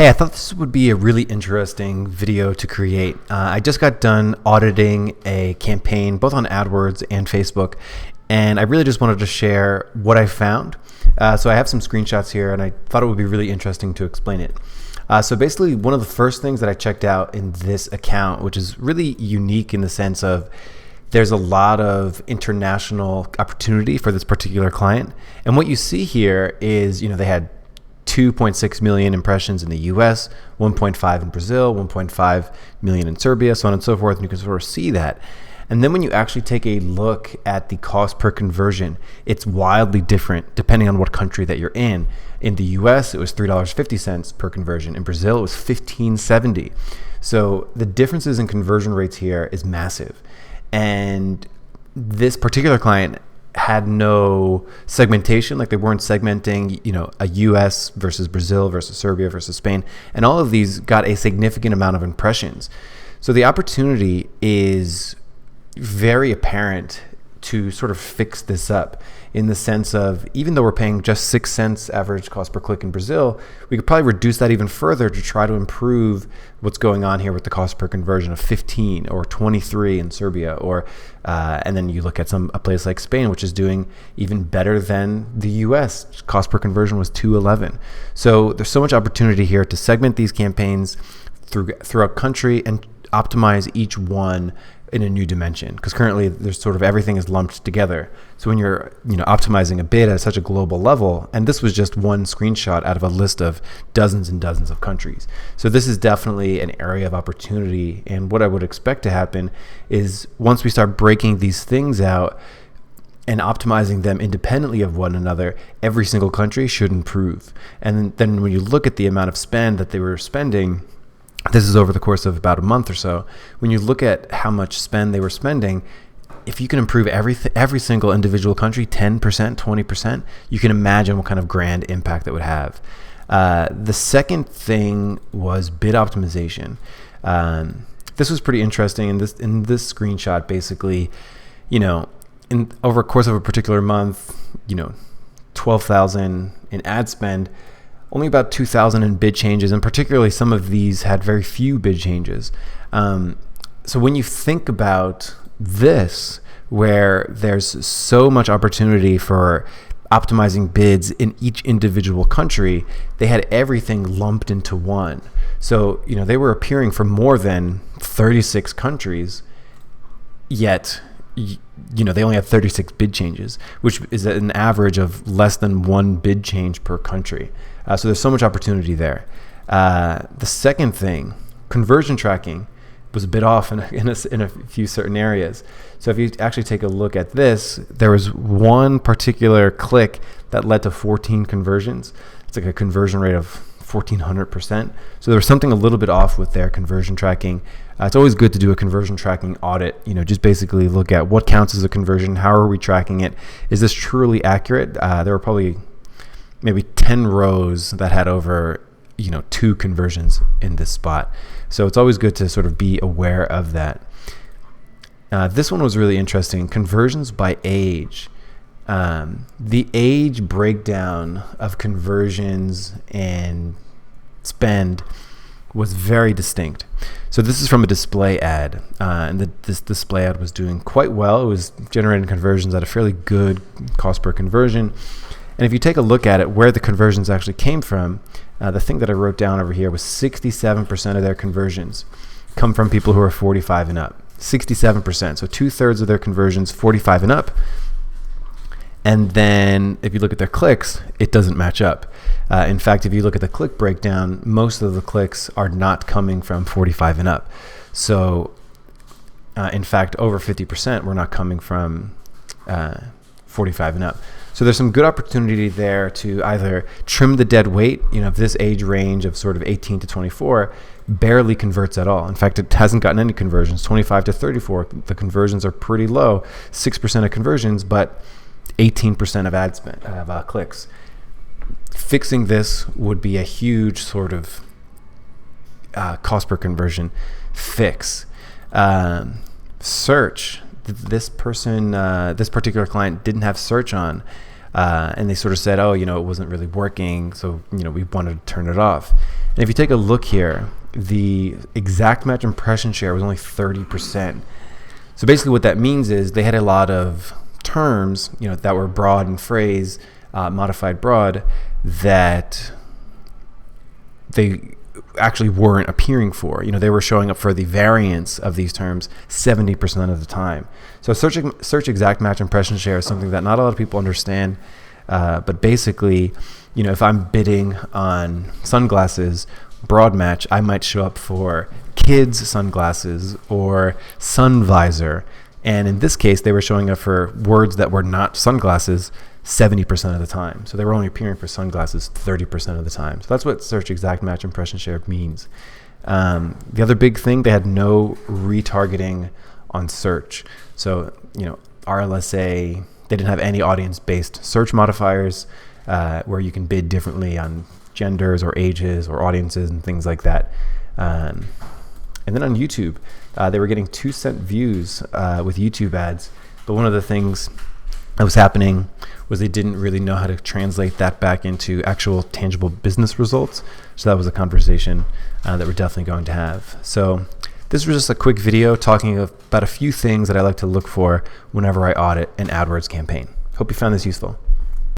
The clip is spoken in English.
Hey, I thought this would be a really interesting video to create. I just got done auditing a campaign both on AdWords and Facebook, and I really just wanted to share what I found. So I have some screenshots here, and I thought it would be really interesting to explain it. So basically, one of the first things that I checked out in this account, which is really unique in the sense of there's a lot of international opportunity for this particular client. And what you see here is, they had 2.6 million impressions in the US, 1.5 in Brazil, 1.5 million in Serbia, so on and so forth. And you can sort of see that. And then when you actually take a look at the cost per conversion, it's wildly different depending on what country that you're in. In the US, it was $3.50 per conversion. In Brazil, it was $15.70. So the differences in conversion rates here is massive. And this particular client had no segmentation, like they weren't segmenting, a US versus Brazil versus Serbia versus Spain. And all of these got a significant amount of impressions. So the opportunity is very apparent to sort of fix this up in the sense of, even though we're paying just 6 cents average cost per click in Brazil, we could probably reduce that even further to try to improve what's going on here with the cost per conversion of 15 or 23 in Serbia, or and then you look at a place like Spain, which is doing even better than the US. Cost per conversion was 2.11. So there's so much opportunity here to segment these campaigns throughout country and optimize each one in a new dimension, because currently there's sort of everything is lumped together. So when you're optimizing a bid at such a global level, and this was just one screenshot out of a list of dozens and dozens of countries. So this is definitely an area of opportunity, and what I would expect to happen is once we start breaking these things out and optimizing them independently of one another, every single country should improve. And then when you look at the amount of spend that they were spending, this is over the course of about a month or so. When you look at how much spend they were spending, if you can improve every single individual country 10%, 20%, you can imagine what kind of grand impact that would have. The second thing was bid optimization. This was pretty interesting. In this screenshot, basically, over the course of a particular month, 12,000 in ad spend, only about 2,000 in bid changes, and particularly some of these had very few bid changes. So when you think about this, where there's so much opportunity for optimizing bids in each individual country, they had everything lumped into one. So, they were appearing for more than 36 countries, yet they only had 36 bid changes, which is an average of less than one bid change per country. So there's so much opportunity there. The second thing, conversion tracking, was a bit off in a few certain areas. So if you actually take a look at this, there was one particular click that led to 14 conversions. It's like a conversion rate of 1,400%. So there was something a little bit off with their conversion tracking. It's always good to do a conversion tracking audit. Just basically look at what counts as a conversion. How are we tracking it? Is this truly accurate? There were probably maybe 10 rows that had over 2 conversions in this spot. So it's always good to sort of be aware of that. This one was really interesting. Conversions by age. The age breakdown of conversions and spend was very distinct. So this is from a display ad, and this display ad was doing quite well. It was generating conversions at a fairly good cost per conversion. And if you take a look at it, where the conversions actually came from, the thing that I wrote down over here was 67% of their conversions come from people who are 45 and up. 67%. So 2/3 of their conversions, 45 and up. And then if you look at their clicks, it doesn't match up. In fact, if you look at the click breakdown, most of the clicks are not coming from 45 and up. So in fact, over 50% were not coming from 45 and up. So there's some good opportunity there to either trim the dead weight. If this age range of sort of 18 to 24 barely converts at all. In fact, it hasn't gotten any conversions. 25 to 34, the conversions are pretty low, 6% of conversions, but 18% of ad spend, of clicks. Fixing this would be a huge sort of cost per conversion fix. Search. This particular client didn't have search on. and they sort of said, oh, it wasn't really working, so we wanted to turn it off. And if you take a look here, the exact match impression share was only 30%. So basically what that means is they had a lot of terms, that were broad in phrase, modified broad, that they actually weren't appearing for. They were showing up for the variance of these terms 70% of the time. So search exact match impression share is something that not a lot of people understand, but basically, if I'm bidding on sunglasses, broad match, I might show up for kids sunglasses or sun visor. And in this case, they were showing up for words that were not sunglasses 70% of the time. So they were only appearing for sunglasses 30% of the time. So that's what search exact match impression share means. The other big thing, they had no retargeting on search. So, RLSA, they didn't have any audience-based search modifiers where you can bid differently on genders or ages or audiences and things like that. And then on YouTube, they were getting 2-cent views with YouTube ads. But one of the things that was happening was they didn't really know how to translate that back into actual tangible business results. So that was a conversation that we're definitely going to have. So this was just a quick video talking about a few things that I like to look for whenever I audit an AdWords campaign. Hope you found this useful.